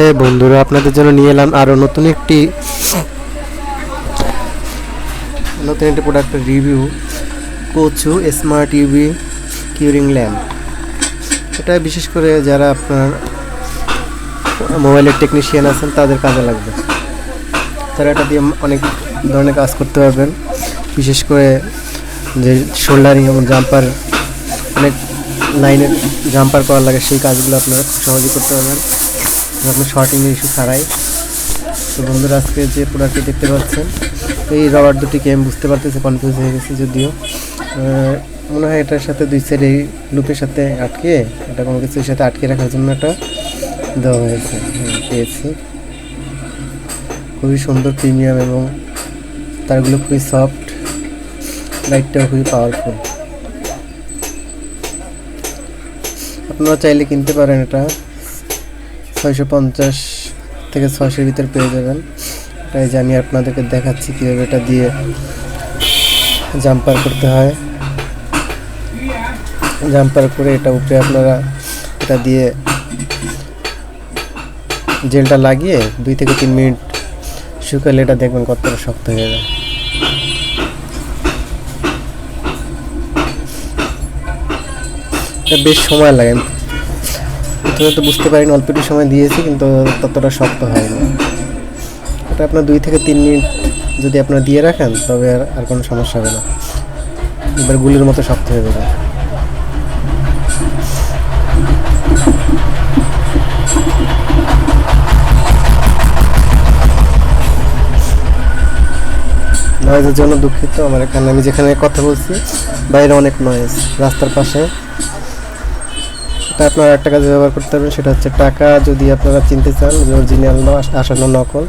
হ্যাঁ বন্ধুরা, আপনাদের জন্য নিয়ে এলাম আরও নতুন একটি প্রোডাক্টের রিভিউ। কোচু স্মার্ট ইউভি কিউরিং ল্যাম্প। এটা বিশেষ করে যারা আপনার মোবাইলের টেকনিশিয়ান আছেন তাদের কাজে লাগবে। তারা এটা দিয়ে অনেক ধরনের কাজ করতে পারবেন। বিশেষ করে যে শোল্ডারিং এবং জাম্পার, অনেক লাইনের জাম্পার করা লাগে, সেই কাজগুলো আপনারা খুব সহজেই করতে পারবেন আপনার শর্টিং ইস্যু ছাড়াই। তো বন্ধুরা, আজকে যে প্রোডাক্টটি দেখতে পাচ্ছেন, এই রবার দুটিকে আমি বুঝতে পারতেছি, কনফিউজ হয়ে গেছি। যদিও মনে হয় এটার সাথে দুই সাইড এই লুপের সাথে আটকে, এটা কোনো কিছুর সাথে আটকে রাখার জন্য এটা দেওয়া হয়েছে। পেয়েছি, খুবই সুন্দর, প্রিমিয়াম, এবং তারগুলো খুবই সফট, লাইটটাও খুবই পাওয়ারফুল। আপনারা চাইলে কিনতে পারেন। এটা 650 থেকে 600 ভিতরে পেয়ে যাবেন। তাই জানি আপনাদেরকে দেখাচ্ছি কীভাবে এটা দিয়ে জাম্পার করতে হয়। জাম্পার করে এটা উপরে আপনারা এটা দিয়ে জেলটা লাগিয়ে 2 থেকে 3 মিনিট শুকালে এটা দেখবেন কতটা শক্ত হয়ে যায়। এটা বেশ সময় লাগে, প্রথমে তো বুঝতে পারিনি, অল্প একটু সময় দিয়েছি কিন্তু ততটা শক্ত হয়নি। এটা আপনার 2 থেকে 3 মিনিট যদি আপনারা দিয়ে রাখেন তবে আর কোনো সমস্যা হবে না, এবার গুলির মতো শক্ত হয়ে যাবে। নয়েজের জন্য দুঃখিত। আমার এখানে, আমি যেখানে কথা বলছি বাইরে অনেক নয়েজ, রাস্তার পাশে। এটা আপনারা একটা কাজে ব্যবহার করতে পারবেন, সেটা হচ্ছে টাকা যদি আপনারা চিনতে চান যে অরিজিনাল আসল নকল,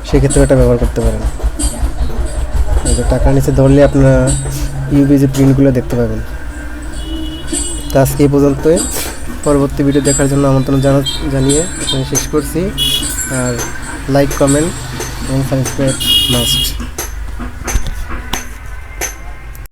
সেক্ষেত্রে এটা ব্যবহার করতে পারেন। এই যে টাকার নিচে ধরলে আপনারা ইউভি যে প্রিন্টগুলো দেখতে পাবেন। তো আজকে এই পর্যন্তই। পরবর্তী ভিডিও দেখার জন্য আমন্ত্রণ জানিয়ে এখানে শেষ করছি। আর লাইক, কমেন্ট এবং সাবস্ক্রাইব মাস্ট।